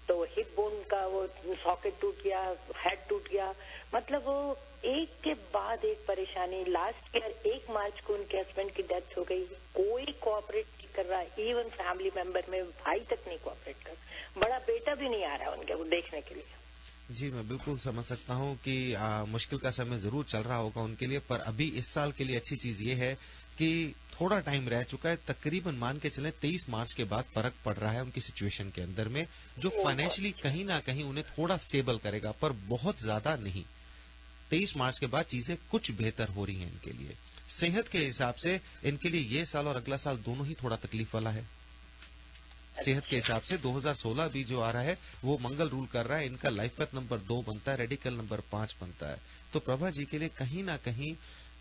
तो हिप बोन का वो सॉकेट टूट गया, हेड टूट गया, मतलब वो एक के बाद एक परेशानी। लास्ट ईयर 1 मार्च को उनके हस्बैंड की डेथ हो गई, कोई कोऑपरेट नहीं कर रहा, इवन फैमिली मेंबर में भाई तक नहीं कोऑपरेट कर, बड़ा बेटा भी भी नहीं आ रहा उनके वो देखने के लिए। जी, मैं बिल्कुल समझ सकता हूँ कि मुश्किल का समय जरूर चल रहा होगा उनके लिए, पर अभी इस साल के लिए अच्छी चीज ये है कि थोड़ा टाइम रह चुका है, तकरीबन मान के चलें 23 मार्च के बाद फर्क पड़ रहा है उनकी सिचुएशन के अंदर में, जो फाइनेंशियली कहीं ना कहीं उन्हें थोड़ा स्टेबल करेगा, पर बहुत ज्यादा नहीं। 23 मार्च के बाद चीजें कुछ बेहतर हो रही हैं इनके लिए। सेहत के हिसाब से इनके लिए ये साल और अगला साल दोनों ही थोड़ा तकलीफ वाला है। सेहत के हिसाब से 2016 भी जो आ रहा है वो मंगल रूल कर रहा है, इनका लाइफ पाथ नंबर 2 बनता है, रेडिकल नंबर 5 बनता है। तो प्रभा जी के लिए कहीं ना कहीं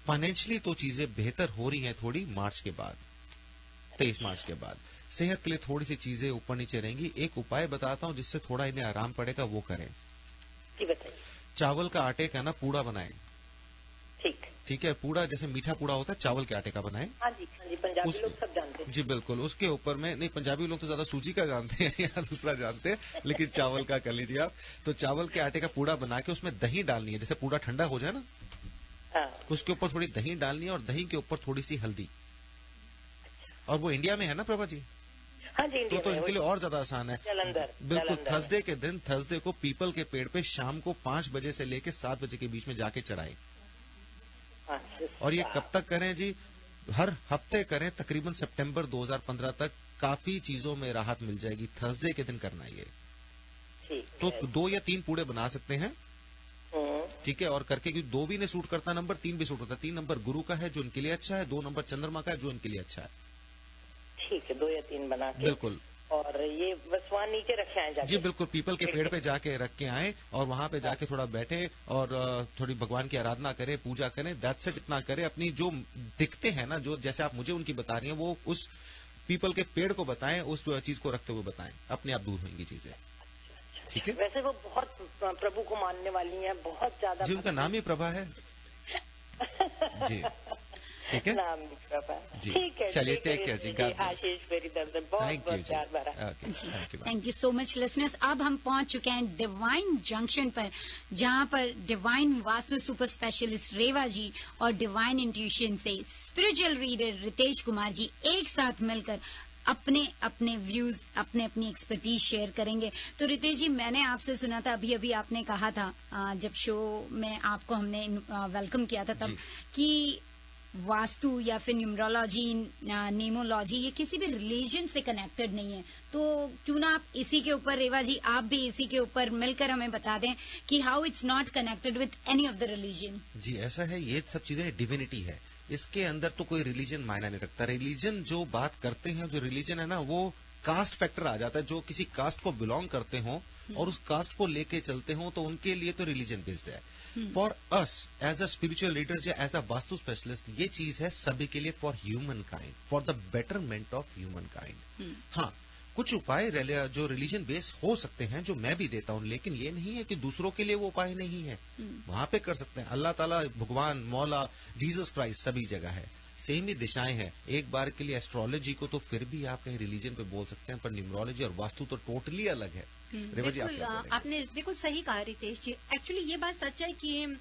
फाइनेंशियली तो चीजें बेहतर हो रही हैं थोड़ी मार्च के बाद, 23 मार्च के बाद। सेहत के लिए थोड़ी सी चीजें ऊपर नीचे रहेंगी। एक उपाय बताता हूँ जिससे थोड़ा इन्हें आराम पड़ेगा, वो करें। चावल का आटे का ना पूड़ा बनाएं। ठीक है, पूड़ा जैसे मीठा पूड़ा होता है, चावल के आटे का बनाएं। हाँ जी, पंजाबी लोग सब जानते हैं। जी बिल्कुल, उसके ऊपर में नहीं, पंजाबी लोग तो ज्यादा सूजी का जानते हैं या दूसरा जानते हैं, लेकिन चावल का कर लीजिए आप। तो चावल के आटे का पूड़ा बना के उसमें दही डालनी है, जैसे पूड़ा ठंडा हो जाए ना, उसके ऊपर थोड़ी दही डालनी है और दही के ऊपर थोड़ी सी हल्दी। और वो इंडिया में है ना प्रभा जी? हाँ जी, तो इनके लिए और ज्यादा आसान है। बिल्कुल, थर्सडे के दिन, थर्सडे को पीपल के पेड़ पे शाम को 5 बजे से लेके 7 बजे के बीच में जाके चढ़ाएं। और ये कब तक करें जी? हर हफ्ते करें, तकरीबन सितंबर 2015 तक काफी चीजों में राहत मिल जाएगी। थर्सडे के दिन करना ये। तो 2 या 3 पूड़े बना सकते हैं, ठीक है, और करके, क्योंकि 2 भी नहीं सूट करता, नंबर 3 भी सूट होता है। 3 नंबर गुरु का है जो इनके लिए अच्छा है, 2 नंबर चंद्रमा का है जो इनके लिए अच्छा है। ठीक है, 2 या 3 बना के। बिल्कुल। और ये बस वहाँ नीचे रखे आए जाके? जी बिल्कुल, पीपल के पेड़ पे जाके रख के आए और वहां पे जाके थोड़ा बैठे और थोड़ी भगवान की आराधना करें, पूजा करें। दैट्स इट, इतना करें। अपनी जो दिखते हैं ना, जो जैसे आप मुझे उनकी बता रही हैं, वो उस पीपल के पेड़ को बताएं, उस चीज को रखते हुए बताएं, अपने आप दूर होंगी चीजें। ठीक है। वैसे वो बहुत प्रभु को मानने वाली हैं, बहुत ज्यादा। जी, उनका नाम ही प्रभा है। जी ठीक है, नाम प्रभा। ठीक है, चलिए, टेक केयर जी। आशीष मेरी तरफ से बहुत बहुत प्यार भरा। Thank you so much listeners. अब हम पहुंच चुके हैं डिवाइन जंक्शन पर, जहां पर डिवाइन वास्तु सुपर स्पेशलिस्ट रेवा जी और डिवाइन इंट्यूशन से स्पिरिचुअल रीडर रितेश कुमार जी एक साथ मिलकर अपने अपने व्यूज, अपने अपनी एक्सपर्टीज शेयर करेंगे। तो रितेश जी, मैंने आपसे सुना था, अभी अभी आपने कहा था जब शो में आपको हमने वेलकम किया था तब, कि वास्तु या फिर न्यूमरोलॉजी, नेमोलॉजी, ये किसी भी रिलीजन से कनेक्टेड नहीं है। तो क्यों ना आप इसी के ऊपर, रेवा जी आप भी इसी के ऊपर मिलकर हमें बता दें कि how it's not connected with any of the religion. जी, ऐसा है, ये सब चीजें डिविनिटी है, इसके अंदर तो कोई रिलीजन मायना नहीं रखता। रिलीजन जो बात करते हैं, जो रिलीजन है ना, वो कास्ट फैक्टर आ जाता है। जो किसी कास्ट को बिलोंग करते हो और उस कास्ट को लेके चलते हो, तो उनके लिए तो रिलीजन बेस्ड है। For us as a spiritual leaders या एज अ वास्तु स्पेशलिस्ट, ये चीज है सभी के लिए, for human kind, for the betterment of human kind. हाँ, कुछ उपाय जो रिलीजन बेस हो सकते हैं, जो मैं भी देता हूं, लेकिन ये नहीं है कि दूसरों के लिए वो उपाय नहीं है। वहां पे कर सकते हैं। अल्लाह ताला, भगवान, मौला, जीसस क्राइस्ट सभी जगह है, सेम ही दिशाएं हैं। एक बार के लिए एस्ट्रोलॉजी को तो फिर भी आप कहीं रिलीजन पे बोल सकते हैं, पर न्यूमरोलॉजी और वास्तु तो टोटली अलग है। बिल्कुल, आपने बिल्कुल सही कहा रितेश जी। एक्चुअली ये बात सच है कि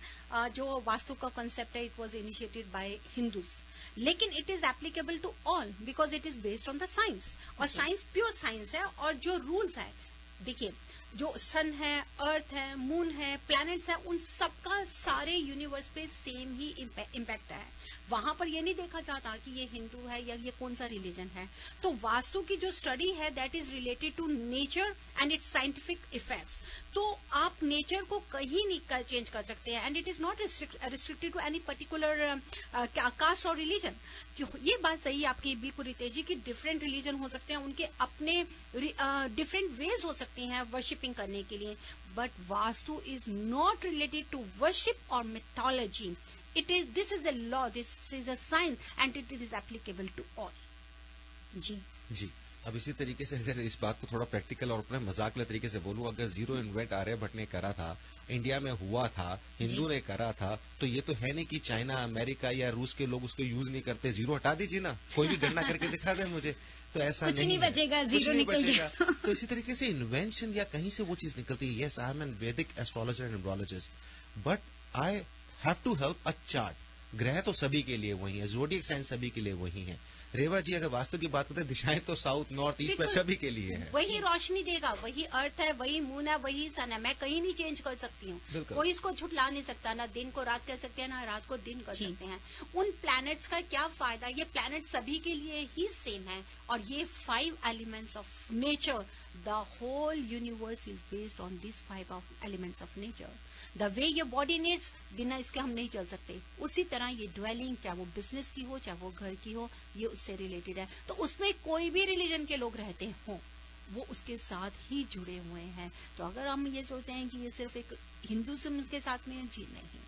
जो वास्तु का कॉन्सेप्ट है, it was initiated by Hindus, लेकिन it is applicable to all because it is based on the science. और साइंस प्योर साइंस है। और जो रूल्स है, देखिए, जो सन है, अर्थ है, मून है, प्लैनेट्स है, उन सबका सारे यूनिवर्स पे सेम ही इम्पैक्ट है। वहां पर ये नहीं देखा जाता कि ये हिंदू है या ये कौन सा रिलीजन है। तो वास्तु की जो स्टडी है, that is related to nature and its scientific effects. तो आप नेचर को कहीं नहीं चेंज कर सकते हैं, and it is not restricted to any particular caste और रिलीजन। ये बात सही है आपकी बिल्कुल रितेश जी, कि डिफरेंट रिलीजन हो सकते हैं, उनके अपने डिफरेंट वेज हो सकती हैं वर्शिपिंग करने के लिए, but vastu is not related to worship और mythology. This is a law, this is a science, and it is applicable to all. जी। अब इसी तरीके से अगर इस बात को थोड़ा प्रैक्टिकल और अपने मजाक वाले तरीके से बोलूं, अगर जीरो इन्वेंट आर्यभट्ट ने करा था, इंडिया में हुआ था, हिंदू ने करा था, तो ये तो है नहीं कि चाइना, अमेरिका या रूस के लोग उसको यूज नहीं करते। जीरो हटा दीजिए ना, कोई भी गणना करके दिखा दे मुझे, तो ऐसा कुछ नहीं बचेगा, जीरो निकल जाएगा। तो इसी तरीके से इन्वेंशन या कहीं से वो चीज निकलती है। यस, आई एम एन वैदिक astrologer and numerologist, but I have to help a chart. ग्रह तो सभी के लिए वही है, ज़ोडिएक साइन सभी के लिए वही है। रेवा जी, अगर वास्तु की बात करते हैं, दिशाएं तो साउथ, नॉर्थ, ईस्ट में सभी के लिए है। वही रोशनी देगा, वही अर्थ है, वही मून है, वही सन है। मैं कहीं नहीं चेंज कर सकती हूँ, कोई इसको झुठला नहीं सकता। ना दिन को रात कर सकते हैं, ना रात को दिन कर सकते हैं। उन प्लैनेट्स का क्या फायदा, ये प्लैनेट सभी के लिए ही सेम है। और ये 5 elements of nature, the whole universe is based on this 5 elements of nature. The way your body needs, बिना इसके हम नहीं चल सकते। उसी तरह ये ड्वेलिंग, चाहे वो बिजनेस की हो, चाहे वो घर की हो, ये उससे रिलेटेड है। तो उसमें कोई भी रिलीजन के लोग रहते हों, वो उसके साथ ही जुड़े हुए हैं। तो अगर हम ये सोचते हैं कि ये सिर्फ एक हिंदुइज्म के साथ में है, जी नहीं।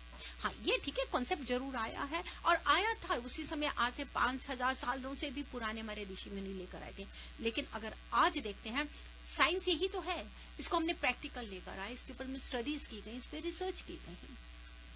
हाँ, ये ठीक है, कॉन्सेप्ट जरूर आया है, और आया था उसी समय, आज से 5000 सालों से भी पुराने हमारे ऋषि मुनि लेकर आए थे। लेकिन अगर आज देखते हैं, साइंस यही तो है, इसको हमने प्रैक्टिकल लेकर आए, इसके ऊपर में स्टडीज की गई, इस पर रिसर्च की गई।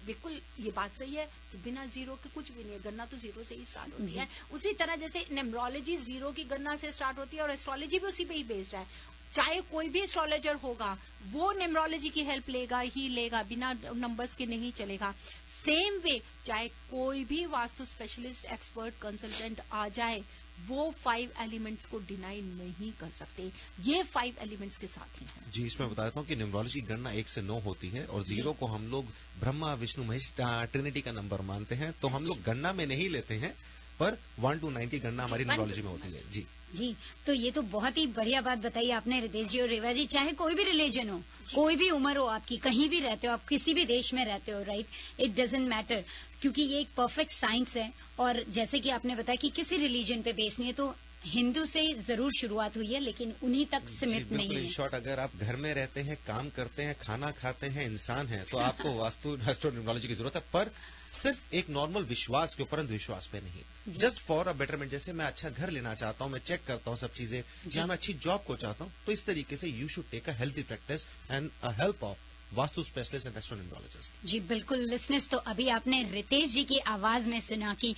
बिल्कुल ये बात सही है कि बिना जीरो के कुछ भी नहीं है। गणना तो जीरो से ही स्टार्ट होती है। उसी तरह जैसे न्यूमरोलॉजी जीरो की गणना से स्टार्ट होती है, और एस्ट्रोलॉजी भी उसी पे ही बेस्ड है। चाहे कोई भी एस्ट्रोलॉजर होगा, वो न्यूमरोलॉजी की हेल्प लेगा ही लेगा, बिना नंबर्स के नहीं चलेगा। सेम वे, चाहे कोई भी वास्तु स्पेशलिस्ट, एक्सपर्ट, कंसल्टेंट आ जाए, वो 5 एलिमेंट्स को डिनाई नहीं कर सकते। ये 5 एलिमेंट्स के साथ ही हैं। जी, इसमें बता देता हूँ कि न्यूमरोलॉजी की गणना 1 से 9 होती है, और 0 को हम लोग ब्रह्मा, विष्णु, महेश, ट्रिनिटी का नंबर मानते हैं। तो हम लोग गणना में नहीं लेते हैं, पर 1 to 9 की गणना हमारी न्यूमरोलॉजी में होती है। जी, तो ये तो बहुत ही बढ़िया बात बताई आपने रितेश जी और रेवा जी। चाहे कोई भी रिलीजन हो, कोई भी उम्र हो आपकी, कहीं भी रहते हो आप, किसी भी देश में रहते हो, राइट, इट डजंट मैटर, क्योंकि ये एक परफेक्ट साइंस है। और जैसे कि आपने बताया कि किसी रिलीजन पे बेस नहीं है, तो हिंदू से जरूर शुरुआत हुई है, लेकिन उन्हीं तक सीमित नहीं है। शॉर्ट, अगर आप घर में रहते हैं, काम करते हैं, खाना खाते हैं, इंसान हैं, तो आपको वास्तु न्यूमरोलॉजी की जरूरत है, पर सिर्फ एक नॉर्मल विश्वास के ऊपर, अंधविश्वास पे नहीं। जस्ट फॉर अ बेटरमेंट, जैसे मैं अच्छा घर लेना चाहता हूँ, मैं चेक करता हूँ सब चीजें, या मैं अच्छी जॉब को चाहता हूँ, तो इस तरीके से you should take a healthy practice and a help of Vastu specialist and astronumerologist. जी बिल्कुल लिसनर्स, तो अभी आपने रितेश जी की आवाज में सुना कि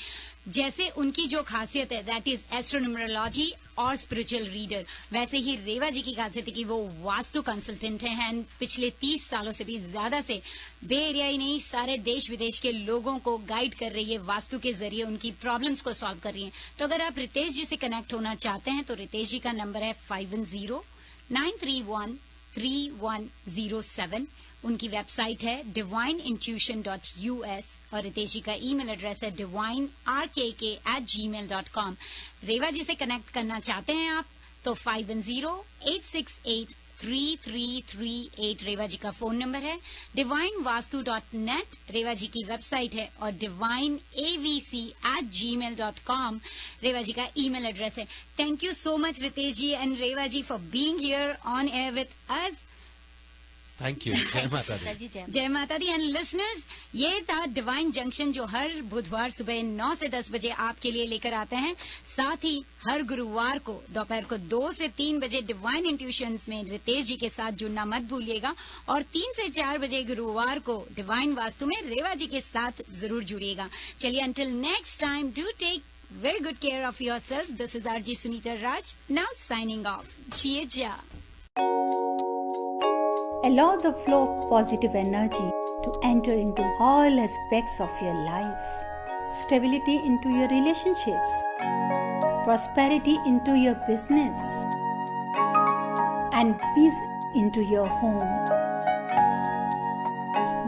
जैसे उनकी जो खासियत है दैट इज एस्ट्रोन्यूमरोलॉजी और स्पिरिचुअल रीडर, वैसे ही रेवा जी की खासियत है कि वो वास्तु कंसल्टेंट हैं एंड पिछले 30 सालों से भी ज्यादा से बे एरिया ही नहीं, सारे देश विदेश के लोगों को गाइड कर रही है, वास्तु के जरिए उनकी प्रॉब्लम्स को सॉल्व कर रही है। तो अगर आप रितेश जी से कनेक्ट होना चाहते हैं तो रितेश जी का नंबर है 510-931-3107। उनकी वेबसाइट है divineintuition.us और रितेश जी का ईमेल एड्रेस है divinerkk@gmail.com। रेवा जी से कनेक्ट करना चाहते हैं आप तो 510-868-3338 रेवा जी का फोन नंबर है। divinevastu.net रेवा जी की वेबसाइट है, और divineavc@gmail.com रेवा जी का ईमेल एड्रेस है। Thank you so much Ritesh ji and Reva ji for being here on air with us. Thank you. जय माता दी। जय माता दी। एंड लिसनर्स, ये था डिवाइन जंक्शन जो हर बुधवार सुबह 9 से 10 बजे आपके लिए लेकर आते हैं। साथ ही हर गुरुवार को दोपहर को 2 से 3 बजे डिवाइन इंट्यूशंस में रितेश जी के साथ जुड़ना मत भूलिएगा, और 3 से 4 बजे गुरुवार को डिवाइन वास्तु में रेवा जी के साथ जरूर जुड़िएगा। चलिए, until next time, do take very good care of yourself. This is RJ Sunita Raj, now signing off. Cheer. Allow the flow of positive energy to enter into all aspects of your life. Stability into your relationships. Prosperity into your business. And peace into your home.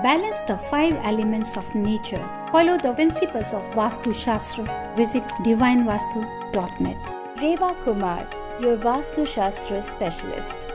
Balance the 5 elements of nature. Follow the principles of Vastu Shastra. Visit divinevastu.net. Reva Kumar, your Vastu Shastra specialist.